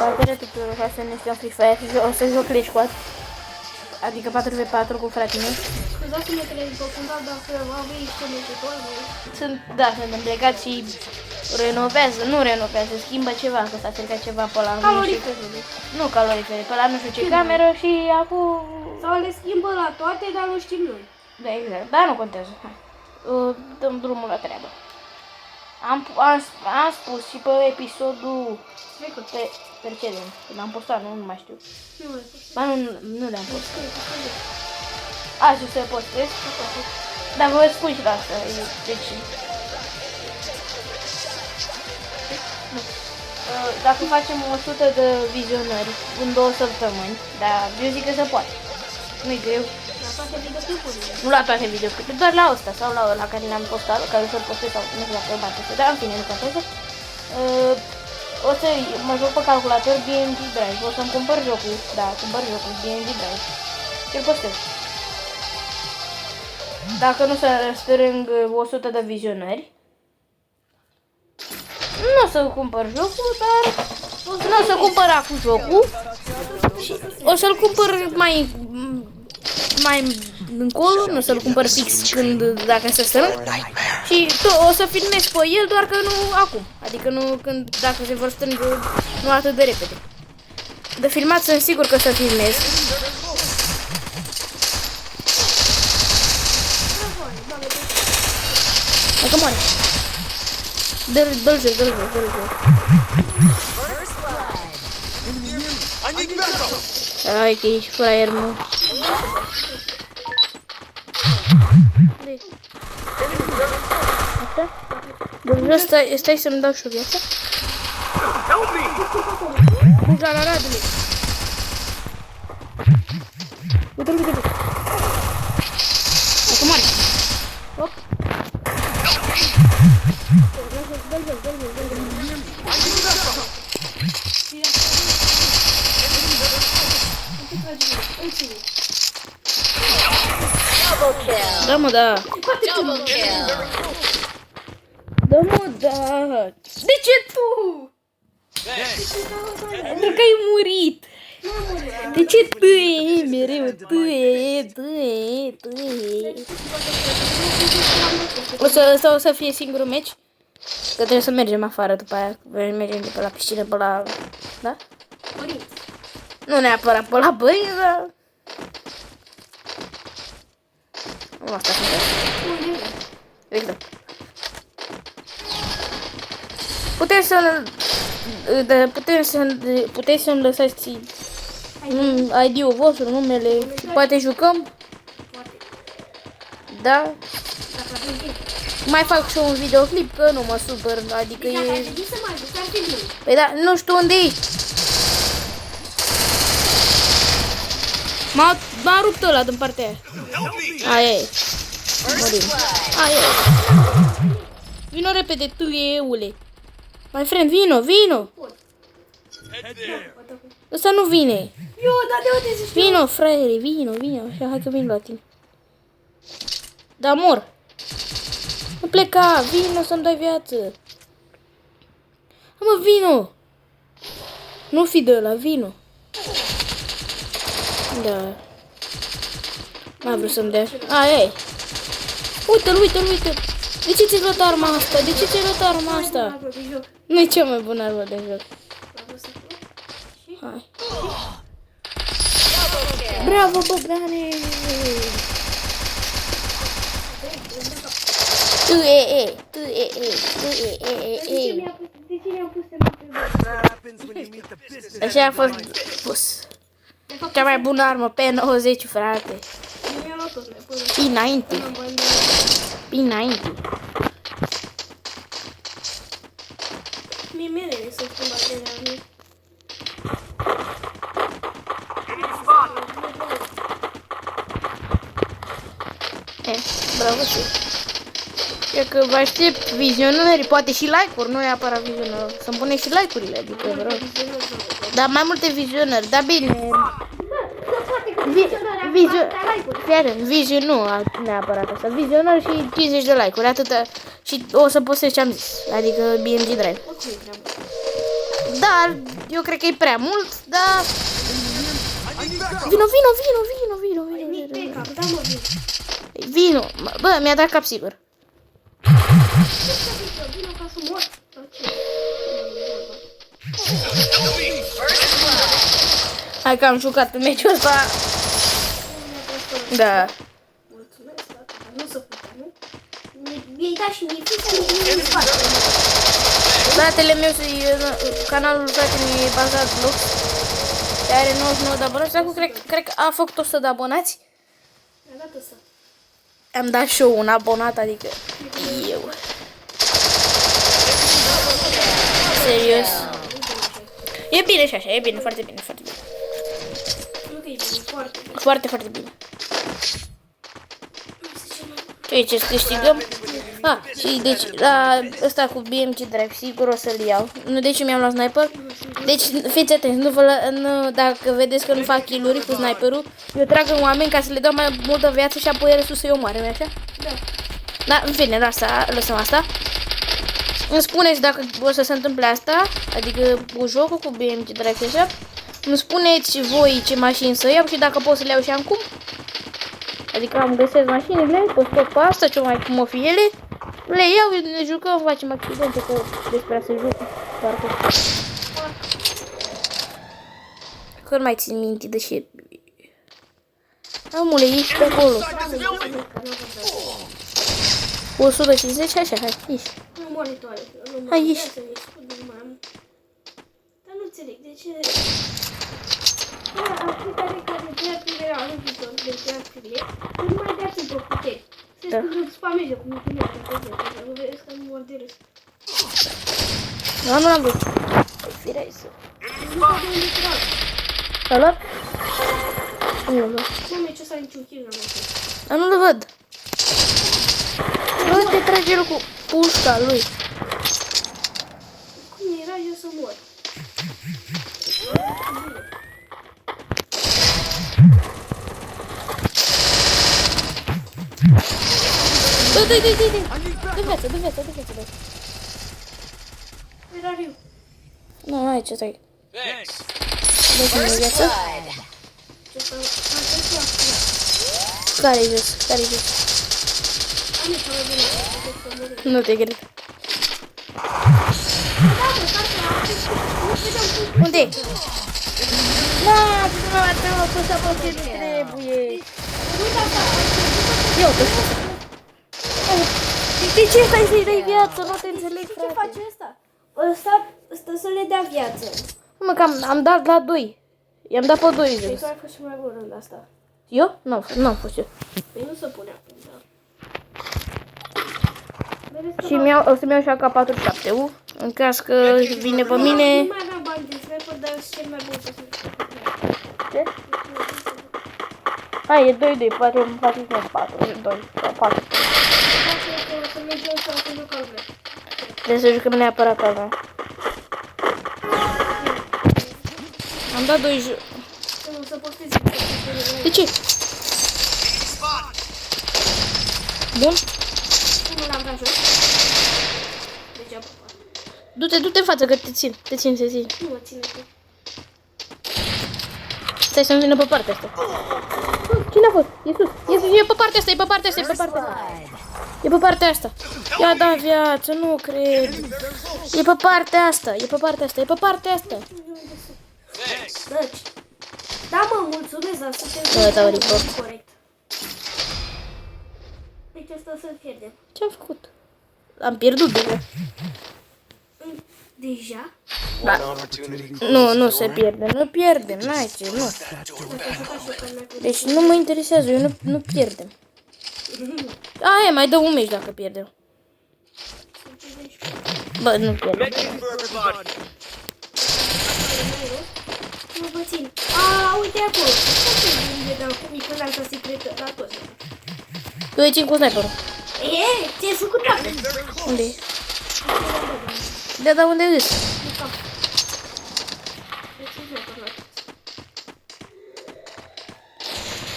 Salutare tuturor, ca să ne știam Free Fire și o să joc Clash Squad. Adică 4v4 cu fratele meu. Scuzați-mă că le-am confundat, dacă aveți comentători. Sunt îmblegat și nu renovează, schimbă ceva, că s-a stricat ceva pe la Caloriferele. Nu calorifere, pe la nu știu ce cameră și acum... Sau le schimbă la toate, dar nu știm noi. Da, exact, dar nu contează. Hai. Dăm drumul la treabă. Am spus și pe episodul pe precedent, l-am postat, nu mai știu. Ba nu le-am postat. Azi o să postez, dar vă spun și la asta, deci... Dacă facem 100 de vizionări în 2 săptămâni, dar eu zic că se poate. Nu-i greu. La toate videoclipurile. Nu la toate videoclipurile, doar la ăsta sau la ăla care l-am postat, care să-l postez sau nu știu dacă îl mai postez, dar în fine, nu contează. O să mă joc pe calculator BMG Drive, o să-mi cumpăr jocul, da, cumpăr jocul BMG Drive și îl postez. Dacă nu se strâng 100 de vizionări, nu o să cumpăr jocul, dar nu o să cumpăr acum jocul și o să-l cumpăr mai încolo, nu o să-l cumpăr fix dacă se strâng și o să filmez pe el, doar că nu acum, adică nu dacă se vor strânge, nu atât de repede. De filmat sunt sigur că o să filmez. Dacă moare. Dă-l jos. Hai că ești fraier, mă. Asta? Stai să-mi dau și o viață. Buja la radule. Uite-l. Acum moare. Hop. Da, mă, da. Da, mă, da. De ce tu? Pentru că ai murit. De ce tu e mereu? O să fie singurul meci? Că trebuie să mergem afară după aia. Mergem de pe la piscină, pe la... Da? Nu neapărat pe la băi, dar... Nu, asta sunt. Puteți să-mi lăsați ID-ul vostru, numele, poate jucăm? Da? Mai fac și un videoclip, că nu mă supăr, adică e... Păi da, nu știu unde ești. M-a rupt ăla din partea aia. Aia e. Mărim. Aia e. Vino repede, tu eule. My friend, vino. Ăsta nu vine. Vino, fraiere, vino. Așa, hai că vin la tine. Da, mor. Nu pleca, vino să-mi dai viață. Mă, vino. Nu fi de ăla, vino. Da. N-a vrut să-mi dea. Aia e. Uite-l. De ce ți-ai luat arma asta? Nu e cea mai bună armă de joc. Hai. Bravo, Bogdane! Tu e. Așa a fost pus. Cea mai bună armă, P90, frate. P90. Mie merele să schimbați de la mine. Bravo și eu că vă aștept vizionări, poate și like-uri, nu neapărat vizionări. Să-mi puneți și like-urile, adică vreau. Dar mai multe vizionări, dar bine. Vizion nu neapărat asta, vizionări și 50 de like-uri, atâta. Și o să postez ce am zis, adică BMG Drive. Dar Eu cred că e prea mult, dar... Vino. Nimic pe cap, da mă vin. Vino. Bă, mi-a dat cap sigur. Vino ca să mor. Hai că am jucat pe meciul ăsta. Da. Mulțumesc, tata, dar nu se putea, nu? Mi-ai dat și mie fița, nu-mi spate. Fratele meu, canalul fratele meu e bazat Lux. Are 99 de abonați. Acum cred că a făcut 100 de abonați. Mi-a dat ăsta. Am dat și eu un abonat, adică eu. Serios. E bine și așa, e bine, foarte bine, foarte bine. Nu că e bine, foarte bine. Foarte, foarte bine. Ce câștigăm? Și deci, la ăsta cu BMG Drive, sigur o să-l iau. Nu, deci mi-am luat sniper. Deci, fiți atenți, dacă vedeți că nu fac kill-uri cu sniperul, eu trag în oameni ca să le dau mai multă viață și apoi restul să-i omoare, nu așa? Da. Da, în fine, lăsăm asta. Îmi spuneți dacă o să se întâmple asta, adică cu jocul, cu BMG Drive și așa. Îmi spuneți voi ce mașini să iau și dacă pot să le iau și acum. Adică am găsesc mașinile, pot scot pe asta, ce mai cum o fi ele. Le iau, ne jucăm, facem accidente, că despre asta se jucă. Parcă. Că nu mai țin minte, deși... Amule, ești pe acolo. 150, așa, hai, ești. Nu monitoare. Hai, ești. Dar nu înțeleg, de ce... Fiecare care dea primera anul viitor, deci dea scrie, nu mai dea timp pe puteri. Se spune spameze cu mulțumesc, nu vezi că nu mor de râs. Nu l-am văzut. Firai să... Nu ca de unde trag. L-a luat? Nu l-am luat. Mame, ce să ai niciun kill n-am avut. Dar nu-l văd. Bă, te trage el cu pușca lui. Cum era eu să mor? Dă-i. Dă viață. Where are you? Nu, aici stai. Dă-i viață. Ce să faceți la asta? Care-i jos? Am ieșit mai bine, să mori. Nu te cred. Da, mă, tata, nu vedeam cum... Unde? Da, mă, pus apă ce trebuie. Nu, tata, Eu te știu. De ce stai să-i dai viață? Nu te înțeleg, ce frate. face ăsta? Ăsta să le dea viață. Mă, că am dat la 2. I-am dat pe 2 Păi jos. tu ai fost și mai bun rând asta. Eu? N-am fost eu. Păi nu se pune acum, da. Și o să-mi iau și AK-47-ul. În caz că vine pe mine... Nu mai aveam bani de sniper, dar eu sunt cel mai bun pe sniper. Ce? Hai, e 2-2, poate îmi fac 4, 2 sau 4. Să mergem sau să jucăm vreo. Trebuie să jucăm neapărat pe avea. Am dat 2 jocuri. Să postezi. De ce? Bun? Unul l-am dat jos. Degeaba. Du-te în față că te țin. Nu mă ține tu. Stai să-mi vină pe partea asta. Cine a fost? E pe partea asta, e pe partea asta. E pe partea asta. Ia da viață, nu cred. E pe partea asta. Deci. Da, mă, mulțumesc, dar suntem Bă, dau report. corect. Deci asta să-l pierdem. Ce-am făcut? Am pierdut deja. Deja? Da. Nu se pierde. Nu pierdem, n-ai ce, nu. Deci nu mă interesează, eu nu pierdem. Aia, mai dă un meci dacă pierdem. Bă, nu pierdem. Nu vă țin. A, uite acolo. Ce dau cu micul alta secretă la toți. Eu îi țin cu sniperul. E, ți-ai făcut toate. Unde e? Da, unde e zis?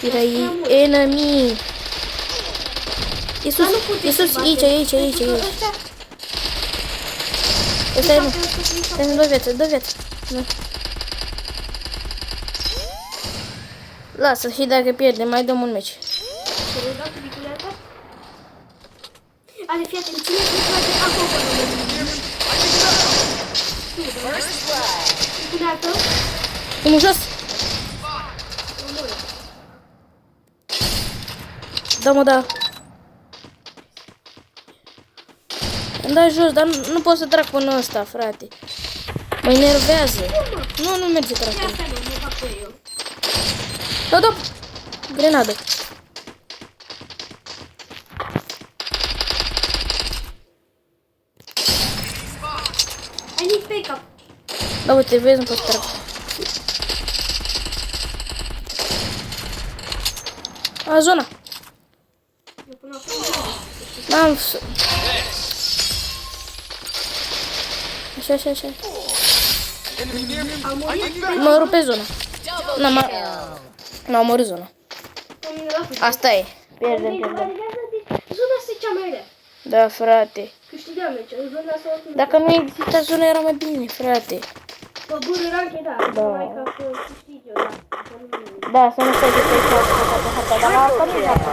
Erai enemy. E sus, aici. Ăsta e nu. Dă-mi 2 viață. Lasă, și dacă pierdem, mai dăm un meci. Să-l dau cu biculeata? Ale, fii atent, ține cu toate acolo. Biculeată. Unul jos. Omoră. Da, mă, da. Îmi dai jos, dar nu pot să trag până ăsta, frate. Mă enervează. Nu merge trag. Ia stai, mă fac pe eu. Da. Grenadă. I need backup. Da, uite, vezi, nu pot să trag. A, zona. Eu până acum. N-am... Așa. Am murit. Mă rupe zona. N-am omorât zona. Asta e. Pierdem. Zona asta e cea mai rea. Da, frate. Câștigam meciul. Zona asta oricum. Dacă nu exista zona, era mai bine, frate. Pe bun ranche, da. Mai ca să câștig eu, da. Da, să nu stai de pe aici, dar la asta nu e asta.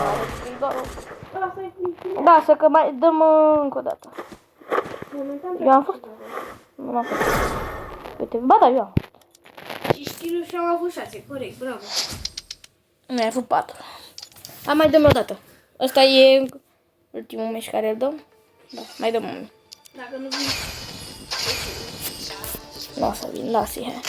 Da, să că mai dăm încă o dată. Eu am fost? Nu am fost. Uite, ba da, eu am. 5 kg și am avut 6, corect, bravo. Nu, ai avut 4. Mai dăm o dată. Ăsta e ultimul meci care îl dăm. Da, mai dăm unul. Dacă nu vin. Nu o să vin, lasă-i, hai.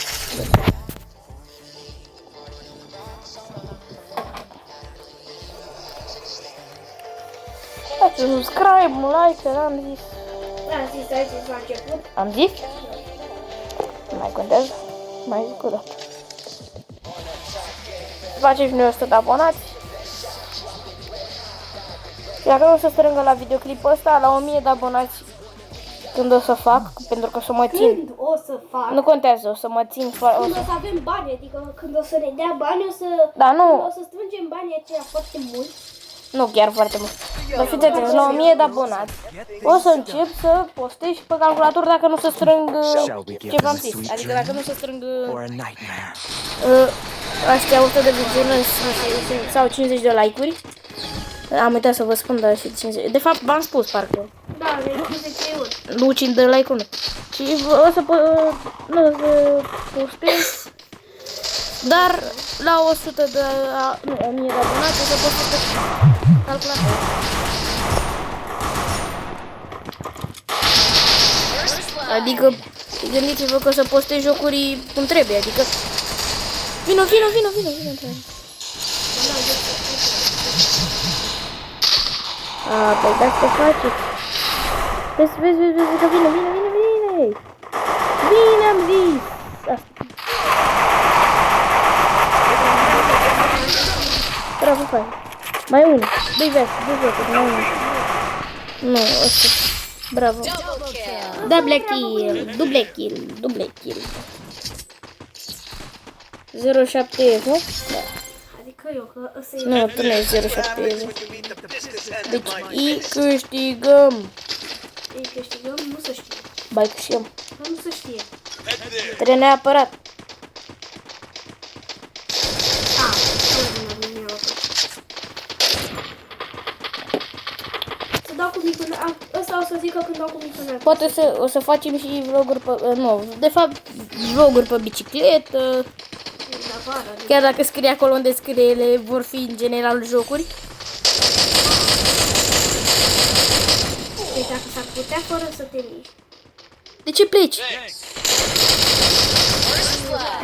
Dați un subscribe, un like, am zis. Da, zis la început. Am zis? Nu mai contează. Mai zic o dată. Faceți noi 100 de abonați. Și dacă nu se strângă la videoclipul ăsta, la 1000 de abonați, când o să fac, pentru că o să mă țin. Când o să fac? Nu contează, o să mă țin. Când o să avem bani, adică când o să ne dea bani, o să... Da, nu. O să strângem banii aceia foarte mult. Nu chiar foarte mult. Dar fiți atenți, la 1000 de abonați o să încep să postez și pe calculator dacă nu se strâng ce v-am zis. Adică dacă nu se strâng astea 100 de viziuni sau 50 de like-uri. Am uitat să vă spun, dar și 50. De fapt, v-am spus parcă. Da, de 50 ori. Nu 5 de like-uri. Și o să postez. Dar la 100 de... Nu, 1000 de abonați o să postez pe calculator. Adică, gândiți-vă că o să postez jocuri cum trebuie, adică... Vino! Păi da, ce faceți? Vezi că vine! Vine, am zis! Asta. Bravo, fai. Mai unul. Doi vezi, mai unul. Nu, ăsta. Bravo. Double kill. 07 Evo. Da. Adică eu, că ăsta e... Nu, tu nu ești 07 Evo. Deci, câștigăm. Ei câștigăm, nu se știe. Bai, câștigăm. Nu se știe. Trebuie neapărat. Să dau cu micul... Ăsta o să zică când dau cu micul. Poate o să facem și vloguri pe... Nu, de fapt, vloguri pe bicicletă. Chiar dacă scrie acolo în descriere, vor fi în general jocuri. Deci dacă s-ar putea fără să te miști. De ce pleci?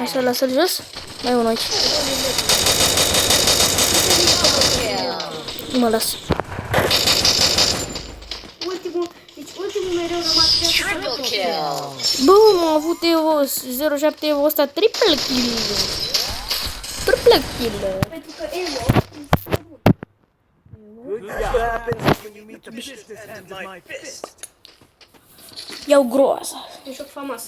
Așa, lasă-l jos. Mai unul aici. Nu mă las. Ultimul mereu rămas de Bum, am avut Evo 07 Evo ăsta triple kill. Pentru că Evo... Iau groază. E joc famas.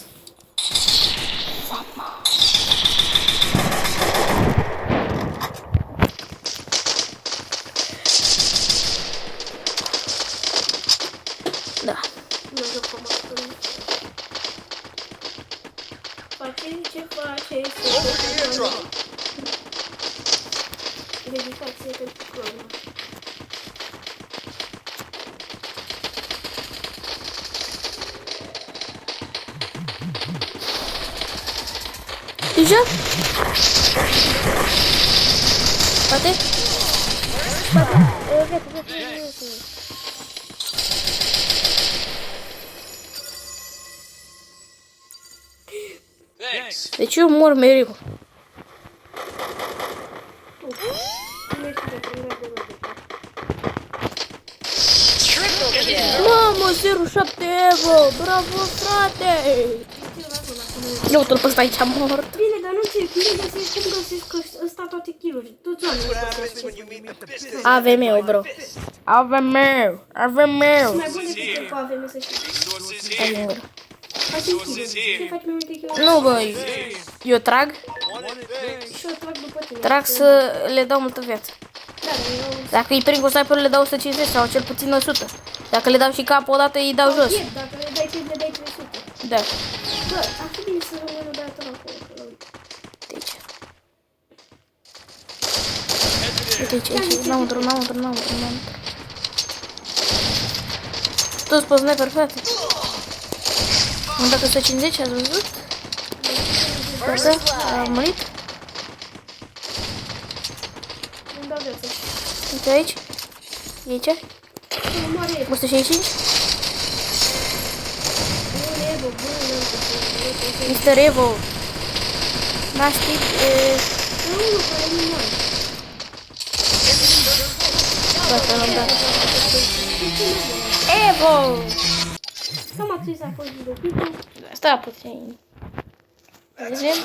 Da. Nu e joc famas. Face ce este vegetație pentru clonă. Deja? Poate? Deci eu mor mereu. Mamă, 07 Evo! Bravo, frate! Eu uite-l pe ăsta aici mort. Bine, dar nu înțeleg. Cum găsesc ăsta toate kill-uri? Toți oamenii găsesc. AVM-ul, bro. AVM-ul. AVM-ul. Mai bun decât eu cu AVM, să știi. AVM-ul. Facem kill-uri. Ce faci mai multe kill-uri? Nu, băi. Eu trag. Și eu trag după tine. Trag să le dau multă viață. Da, dar eu... Dacă îi prind cu sniperul, le dau 150 sau cel puțin 100. Dacă le dau și capul odată, îi dau jos. Dacă le dai 5, le dai 300. Da. Bă, ar fi bine să rămână odată acolo. Deci. Uite aici, înăuntru. Toți pe sniper, frate. Am dat 150, ați văzut? Gata, a murit. Nu-mi dau viață. Uite aici. E aici. Nu moare. 165. Bun, Evo, bun. Mr. Evo. Nastic. Nu, care nu moare. Gata, l-am dat. Evo! Cam atât a fost videoclipul. Stai puțin. Vedem?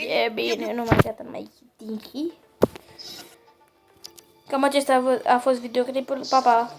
E bine, nu mai gata, mai dinchi. Cam acesta a fost videoclipul. Pa, pa!